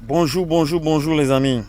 Bonjour les amis.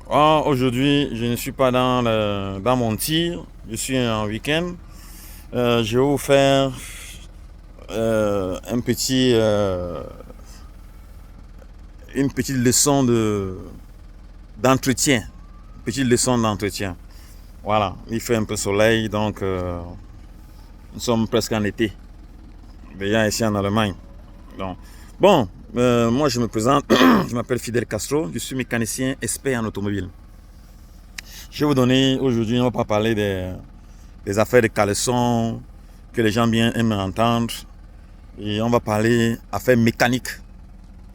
Aujourd'hui, je ne suis pas dans mon tir, je suis en week-end. Je vais vous faire un une petite leçon d'entretien. Petite leçon d'entretien. Voilà, il fait un peu soleil, donc nous sommes presque en été. Déjà ici en Allemagne. Donc, bon, moi je me présente, je m'appelle Fidel Castro, je suis mécanicien expert en automobile. Je vais vous donner aujourd'hui, on va pas parler des affaires de caleçon que les gens bien aiment entendre. Et on va parler affaires mécaniques.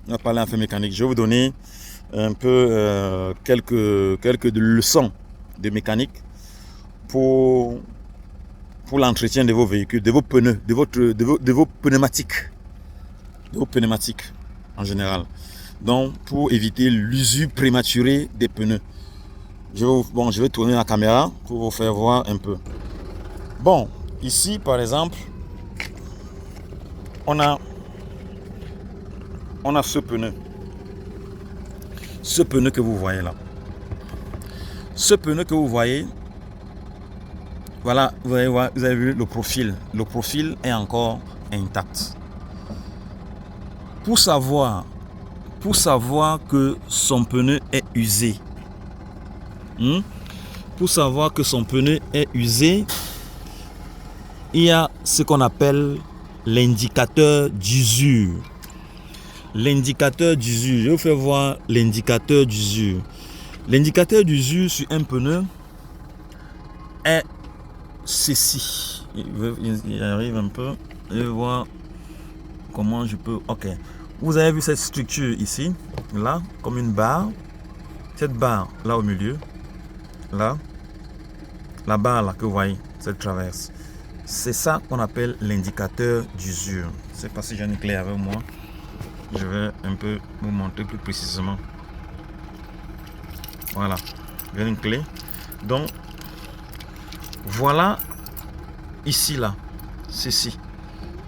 On va parler affaires mécaniques. Je vais vous donner un peu quelques leçons de mécanique pour l'entretien de vos véhicules, de vos pneus, de vos pneumatiques. De vos pneumatiques en général. Donc, pour éviter l'usure prématurée des pneus. Je vais tourner la caméra pour vous faire voir un peu. Bon, ici par exemple, on a ce pneu. Ce pneu que vous voyez là. Ce pneu que vous voyez, voilà, vous avez vu le profil. Le profil est encore intact. Pour savoir que son pneu est usé, pour savoir que son pneu est usé, il y a ce qu'on appelle l'indicateur d'usure. L'indicateur d'usure, je vais vous faire voir l'indicateur d'usure. L'indicateur d'usure sur un pneu est ceci. Il arrive un peu. Je vais voir comment je peux. Ok. Vous avez vu cette structure ici, là, comme une barre. Cette barre là au milieu, là, la barre là que vous voyez, cette traverse. C'est ça qu'on appelle l'indicateur d'usure. Je ne sais pas si j'ai une clé avec moi. Je vais un peu vous montrer plus précisément. Voilà, j'ai une clé. Donc, voilà ici là, ceci.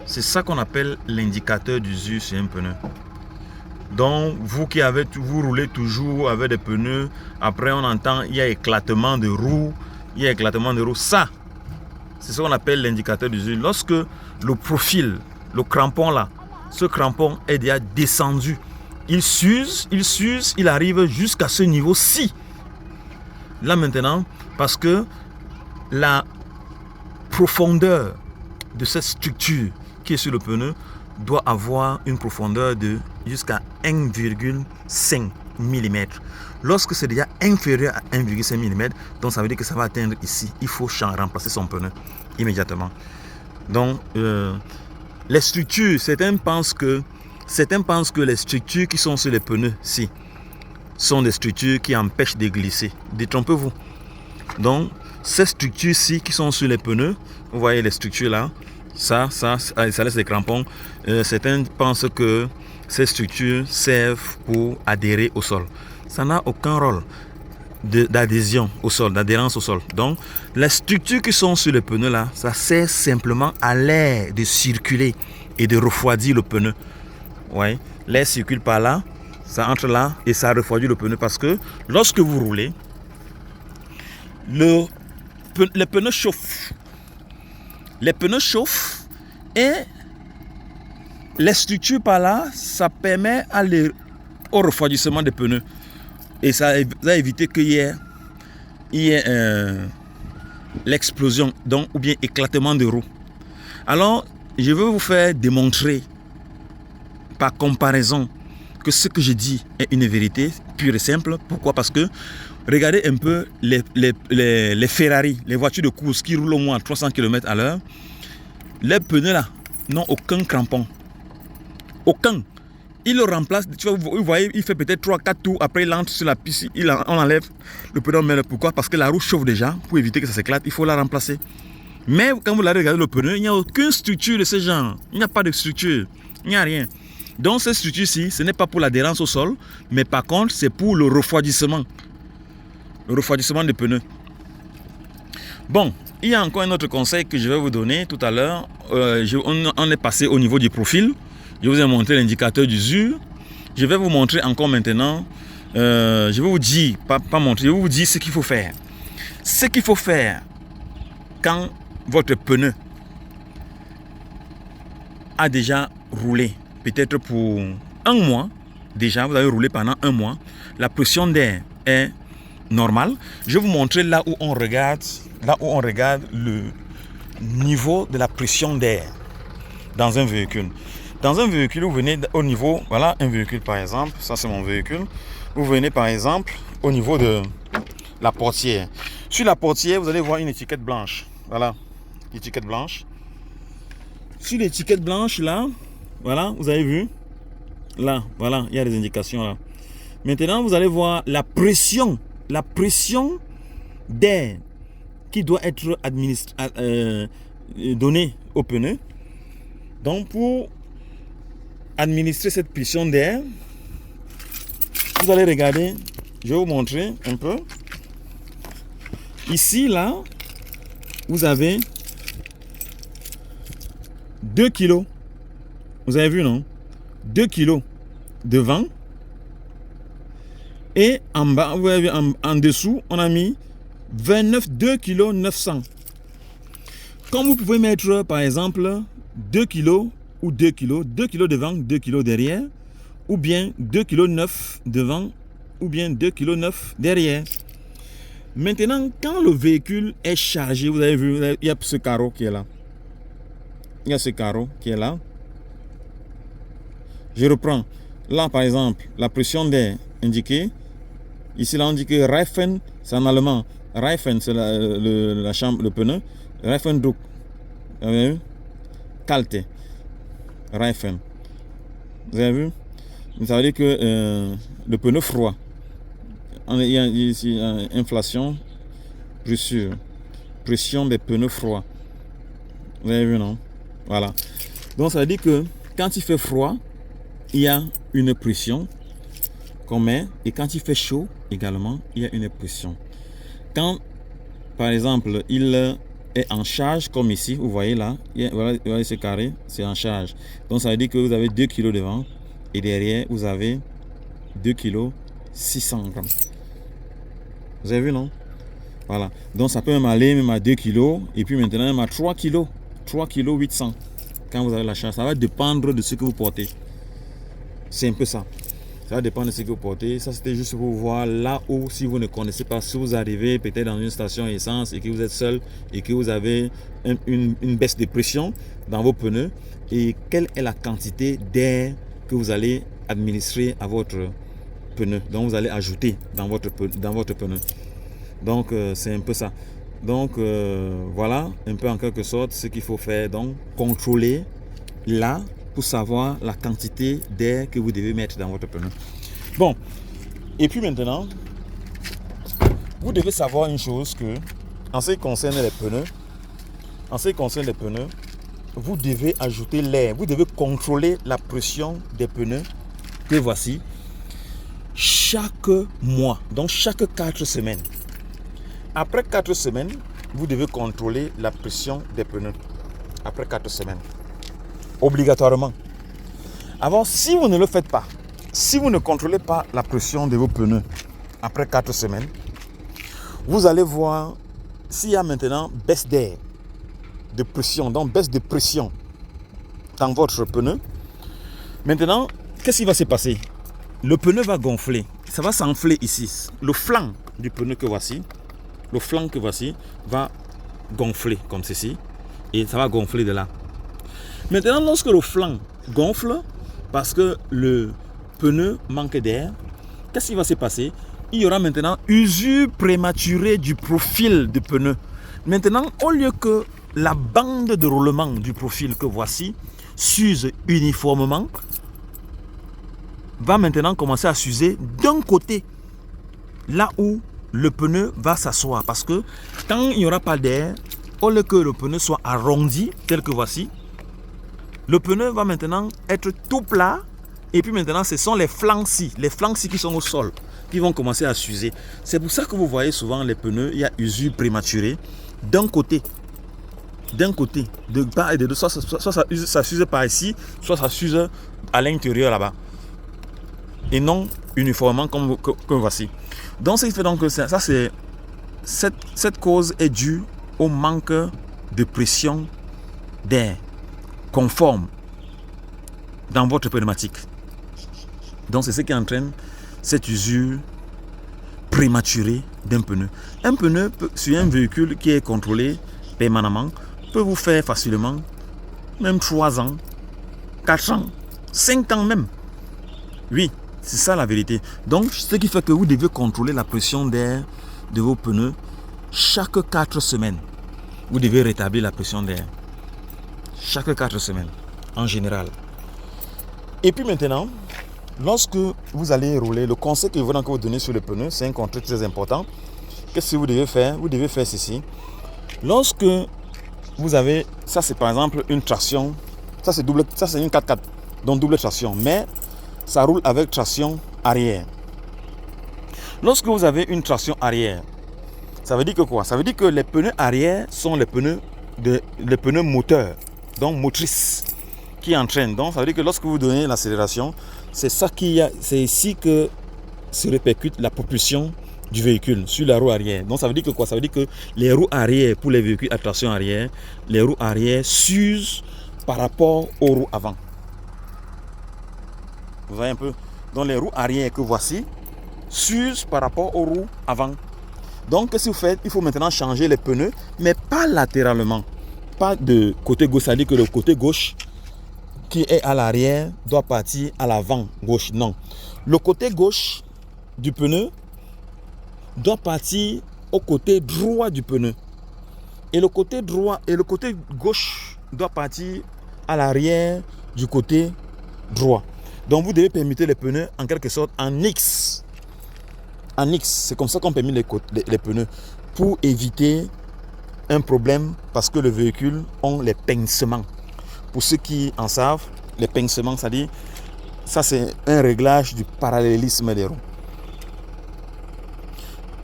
C'est ça qu'on appelle l'indicateur d'usure sur un pneu. Donc, vous roulez toujours avec des pneus. Après, on entend il y a éclatement de roues. Ça, c'est ce qu'on appelle l'indicateur d'usure. Lorsque le profil, le crampon là, ce crampon est déjà descendu, il s'use, il arrive jusqu'à ce niveau-ci. Là maintenant, parce que la profondeur de cette structure qui est sur le pneu doit avoir une profondeur de jusqu'à 1,5 mm. Lorsque c'est déjà inférieur à 1,5 mm, donc ça veut dire que ça va atteindre ici. Il faut remplacer son pneu immédiatement. Donc, les structures, certains pensent que les structures qui sont sur les pneus, si, sont des structures qui empêchent de glisser. Détrompez-vous. Donc, ces structures-ci qui sont sur les pneus, vous voyez les structures là, ça laisse des crampons. Certains pensent que ces structures servent pour adhérer au sol. Ça n'a aucun rôle d'adhésion au sol, d'adhérence au sol. Donc, les structures qui sont sur les pneus là, ça sert simplement à l'air de circuler et de refroidir le pneu. Ouais, l'air circule par là, ça entre là et ça refroidit le pneu parce que lorsque vous roulez, les pneus chauffent. Les pneus chauffent et les structures par là, ça permet au refroidissement des pneus. Et ça va éviter qu'il y ait l'explosion, donc, ou bien éclatement de roues. Alors, je vais vous faire démontrer par comparaison que ce que je dis est une vérité pure et simple. Pourquoi? Parce que regardez un peu les Ferrari, les voitures de course qui roulent au moins à 300 km/h. Les pneus là n'ont aucun crampon. Aucun. Il le remplace, vous voyez, il fait peut-être 3-4 tours, après il entre sur la piste, on enlève le pneu. Mais pourquoi? Parce que la roue chauffe déjà, pour éviter que ça s'éclate, il faut la remplacer. Mais quand vous regardez le pneu, il n'y a aucune structure de ce genre. Il n'y a pas de structure, il n'y a rien. Donc cette structure-ci, ce n'est pas pour l'adhérence au sol, mais par contre, c'est pour le refroidissement. Le refroidissement des pneus. Bon, il y a encore un autre conseil que je vais vous donner tout à l'heure. On est passé au niveau du profil. Je vous ai montré l'indicateur d'usure. je vais vous montrer encore maintenant. Je vais vous dire, pas montrer, je vais vous dire ce qu'il faut faire. Ce qu'il faut faire quand votre pneu a déjà roulé, peut-être pour un mois, déjà vous avez roulé pendant un mois, la pression d'air est normale. Je vais vous montrer là où on regarde le niveau de la pression d'air dans un véhicule. Dans un véhicule, vous venez au niveau, voilà un véhicule par exemple, ça c'est mon véhicule. Vous venez par exemple au niveau de la portière. Sur la portière, vous allez voir une étiquette blanche. Voilà, étiquette blanche. Sur l'étiquette blanche là, voilà, vous avez vu. Là, voilà, il y a des indications là. Maintenant, vous allez voir la pression d'air qui doit être donnée au pneu. Donc, pour administrer cette pression d'air, vous allez regarder, je vais vous montrer un peu. Ici, là, vous avez 2 kg. Vous avez vu, non? 2 kg de vent. Et en bas, vous avez vu, en dessous, on a mis 2 kg 900. Comme vous pouvez mettre, par exemple, 2 kg ou 2 kg, 2 kg devant, 2 kg derrière, ou bien 2 kg 9 devant, ou bien 2 kg 9 derrière. Maintenant, quand le véhicule est chargé, vous avez vu, il y a ce carreau qui est là. Il y a ce carreau qui est là. Je reprends. Là, par exemple, la pression d'air indiquée. Ici, là, on dit que Reifen, c'est en allemand. Reifen, c'est la chambre, le pneu. Reifendruck. Vous avez vu? Kalte. Reifen. Vous avez vu? Ça veut dire que le pneu froid. Il y a ici inflation, pression des pneus froids. Vous avez vu, non? Voilà. Donc, ça veut dire que quand il fait froid, il y a une pression qu'on met. Et quand il fait chaud, également, il y a une pression. Quand, par exemple, il est en charge, comme ici, vous voyez là, voilà ce carré, c'est en charge. Donc, ça veut dire que vous avez 2 kg devant. Et derrière, vous avez 2 kg 600 grammes. Vous avez vu, non? Voilà. Donc, ça peut même aller même à 2 kg. Et puis maintenant, même à 3 kg. 3 kg 800. Quand vous avez la charge, ça va dépendre de ce que vous portez. C'est un peu ça. Ça va dépendre de ce que vous portez. Ça, c'était juste pour voir là où, si vous ne connaissez pas, si vous arrivez peut-être dans une station essence et que vous êtes seul et que vous avez une baisse de pression dans vos pneus, et quelle est la quantité d'air que vous allez administrer à votre pneu. Donc, vous allez ajouter dans votre pneu. Donc, c'est un peu ça. Donc, voilà un peu en quelque sorte ce qu'il faut faire. Donc, contrôler là pour savoir la quantité d'air que vous devez mettre dans votre pneu. Bon, et puis maintenant, vous devez savoir une chose que, en ce qui concerne les pneus, vous devez ajouter l'air. Vous devez contrôler la pression des pneus que voici chaque mois, donc chaque 4 semaines. Après 4 semaines, vous devez contrôler la pression des pneus. Après 4 semaines. Obligatoirement. Avant, si vous ne le faites pas, si vous ne contrôlez pas la pression de vos pneus après 4 semaines, vous allez voir s'il y a maintenant baisse d'air, de pression, donc baisse de pression dans votre pneu. Maintenant, qu'est-ce qui va se passer? Le pneu va gonfler. Ça va s'enfler ici. Le flanc du pneu que voici, va gonfler comme ceci. Et ça va gonfler de là. Maintenant, lorsque le flanc gonfle, parce que le pneu manque d'air, qu'est-ce qui va se passer? Il y aura maintenant usure prématurée du profil du pneu. Maintenant, au lieu que la bande de roulement du profil que voici s'use uniformément, va maintenant commencer à s'user d'un côté, là où le pneu va s'asseoir. Parce que quand il n'y aura pas d'air, au lieu que le pneu soit arrondi, tel que voici, le pneu va maintenant être tout plat. Et puis maintenant, ce sont les flancs-ci qui sont au sol, qui vont commencer à s'user. C'est pour ça que vous voyez souvent les pneus, il y a usure prématurée d'un côté, de part et de l'autre. Soit ça s'use par ici, soit ça s'use à l'intérieur là-bas. et non uniformément comme voici. Donc, ce qui fait donc que cette cause est due au manque de pression d'air conforme dans votre pneumatique. Donc, c'est ce qui entraîne cette usure prématurée d'un pneu. Un pneu sur un véhicule qui est contrôlé permanemment peut vous faire facilement même 3 ans, 4 ans, 5 ans même. Oui, c'est ça la vérité. Donc, ce qui fait que vous devez contrôler la pression d'air de vos pneus chaque 4 semaines. Vous devez rétablir la pression d'air chaque 4 semaines, en général. Et puis maintenant, lorsque vous allez rouler, le conseil que je veux encore vous donner sur le pneu, c'est un conseil très important. Qu'est-ce que vous devez faire? Vous devez faire ceci. Lorsque vous avez, ça c'est par exemple une traction, ça c'est une 4x4, donc double traction, mais ça roule avec traction arrière. Lorsque vous avez une traction arrière, ça veut dire que quoi? Ça veut dire que les pneus arrière sont les pneus moteurs, donc motrices, qui entraînent. Donc ça veut dire que lorsque vous donnez l'accélération, c'est ici que se répercute la propulsion du véhicule sur la roue arrière. Donc ça veut dire que quoi? Ça veut dire que les roues arrière pour les véhicules à traction arrière, les roues arrière s'usent par rapport aux roues avant. Vous voyez un peu? Donc les roues arrière que voici s'usent par rapport aux roues avant. Donc qu'est-ce que vous faites? Il faut maintenant changer les pneus, mais pas latéralement. Pas de côté gauche, c'est-à-dire que le côté gauche qui est à l'arrière doit partir à l'avant gauche. Non. Le côté gauche du pneu doit partir au côté droit du pneu. Et le côté gauche doit partir à l'arrière du côté droit. Donc vous devez permettre les pneus en quelque sorte en X. En X, c'est comme ça qu'on permet les pneus pour éviter un problème parce que le véhicule ont les pincements. Pour ceux qui en savent, les pincements, c'est-à-dire, ça c'est un réglage du parallélisme des roues.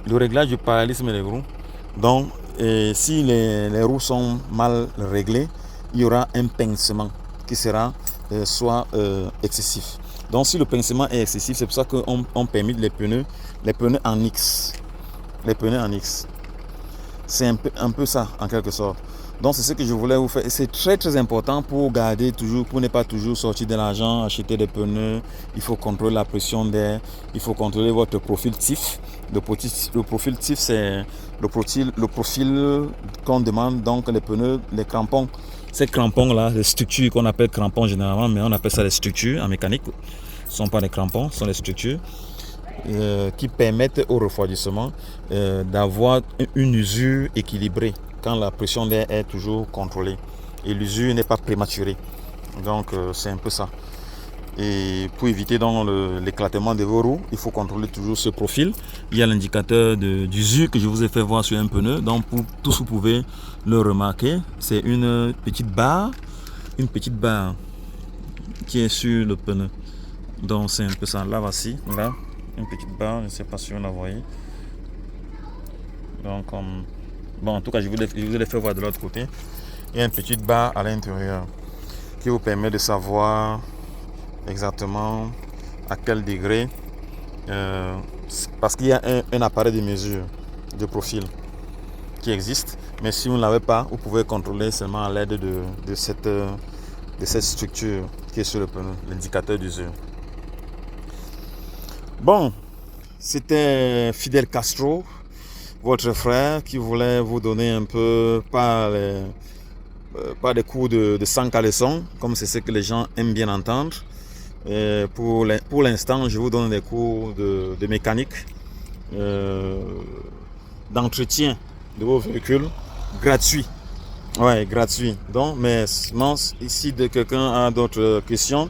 Le réglage du parallélisme des roues. Donc, si les roues sont mal réglées, il y aura un pincement qui sera soit excessif. Donc, si le pincement est excessif, c'est pour ça qu'on permet les pneus en X. Les pneus en X. C'est un peu ça, en quelque sorte. Donc, c'est ce que je voulais vous faire. C'est très, très important pour garder toujours, pour ne pas toujours sortir de l'argent, acheter des pneus. Il faut contrôler la pression d'air. Il faut contrôler votre profil TIF. Le profil TIF, c'est le profil qu'on demande. Donc, les pneus, les crampons. Ces crampons-là, les structures qu'on appelle crampons généralement, mais on appelle ça des structures en mécanique. Ce ne sont pas des crampons, ce sont des structures qui permettent au refroidissement d'avoir une usure équilibrée quand la pression d'air est toujours contrôlée et l'usure n'est pas prématurée. Donc c'est un peu ça. Et pour éviter donc l'éclatement de vos roues, il faut contrôler toujours ce profil. Il y a l'indicateur d'usure que je vous ai fait voir sur un pneu. Donc pour tous vous pouvez le remarquer. C'est une petite barre qui est sur le pneu. Donc c'est un peu ça. Là voici, là, une petite barre. Je ne sais pas si on la voyez. Donc bon, en tout cas, je vous l'ai fait voir de l'autre côté. Il y a une petite barre à l'intérieur qui vous permet de savoir exactement à quel degré, parce qu'il y a un appareil de mesure de profil qui existe, mais si vous ne l'avez pas, vous pouvez contrôler seulement à l'aide de cette structure qui est sur le pneu, l'indicateur d'usure. Bon, c'était Fidel Castro, votre frère, qui voulait vous donner un peu, pas des cours de sans caleçon, comme c'est ce que les gens aiment bien entendre. Et pour l'instant, je vous donne des cours de mécanique, d'entretien de vos véhicules, gratuit. Ouais, gratuit. Donc, mais si quelqu'un a d'autres questions,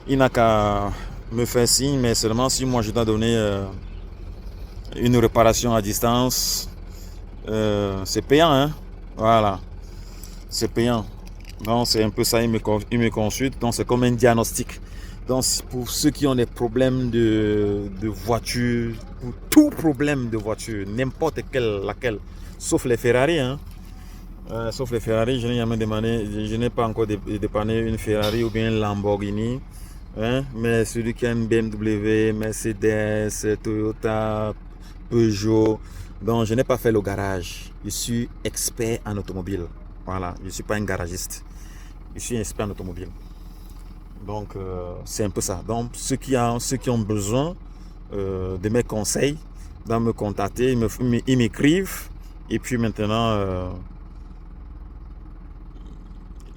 il n'a qu'à me faire signe, mais seulement si moi je dois donner une réparation à distance, c'est payant, hein? Voilà, c'est payant. Donc c'est un peu ça, il me consulte, donc c'est comme un diagnostic. Donc pour ceux qui ont des problèmes de voiture, pour tout problème de voiture, n'importe laquelle, sauf les Ferrari, hein. Sauf les Ferrari, je n'ai jamais demandé, je n'ai pas encore dépanné une Ferrari ou bien une Lamborghini. Hein? Mais celui qui a une BMW, Mercedes, Toyota, Peugeot. Donc, je n'ai pas fait le garage. Je suis expert en automobile. Voilà, je ne suis pas un garagiste. Je suis expert en automobile. Donc, c'est un peu ça. Donc, ceux qui ont besoin de mes conseils, doivent me contacter, ils m'écrivent. Et puis maintenant,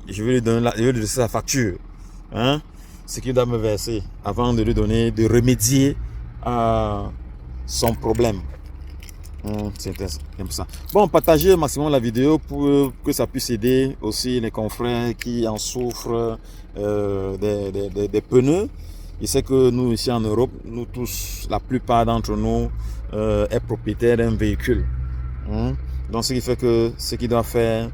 je vais lui laisser sa facture. Hein? Ce qu'il doit me verser avant de lui donner, de remédier à son problème. C'est comme ça. Bon, partagez au maximum la vidéo pour que ça puisse aider aussi les confrères qui en souffrent des pneus. Je sais que nous, ici en Europe, nous tous, la plupart d'entre nous, est propriétaire d'un véhicule. Donc, ce qui fait que ce qu'il doit faire,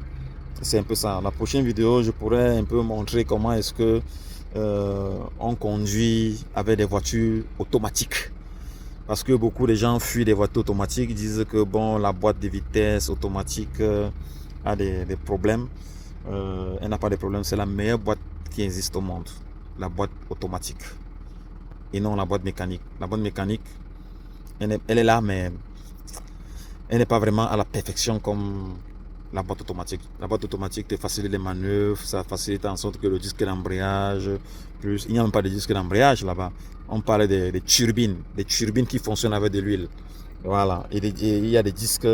c'est un peu ça. La prochaine vidéo, je pourrais un peu montrer comment est-ce que on conduit avec des voitures automatiques. Parce que beaucoup de gens fuient des voitures automatiques, ils disent que bon, la boîte de vitesse automatique a des problèmes. Elle n'a pas de problème, c'est la meilleure boîte qui existe au monde, la boîte automatique. Et non la boîte mécanique. La boîte mécanique, elle est là, mais elle n'est pas vraiment à la perfection comme la boîte automatique. La boîte automatique te facilite les manœuvres, ça facilite en sorte que le disque d'embrayage, plus, il n'y a même pas de disque d'embrayage là-bas. On parle des turbines qui fonctionnent avec de l'huile. Voilà. Et il y a des disques,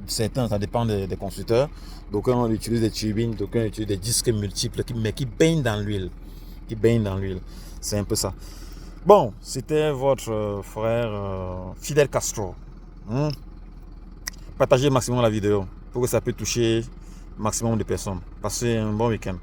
certains, ça dépend des constructeurs. Donc on utilise des turbines, donc on utilise des disques multiples, mais qui baignent dans l'huile. C'est un peu ça. Bon, c'était votre frère Fidel Castro. Partagez maximum la vidéo pour que ça puisse toucher maximum de personnes. Passez un bon week-end.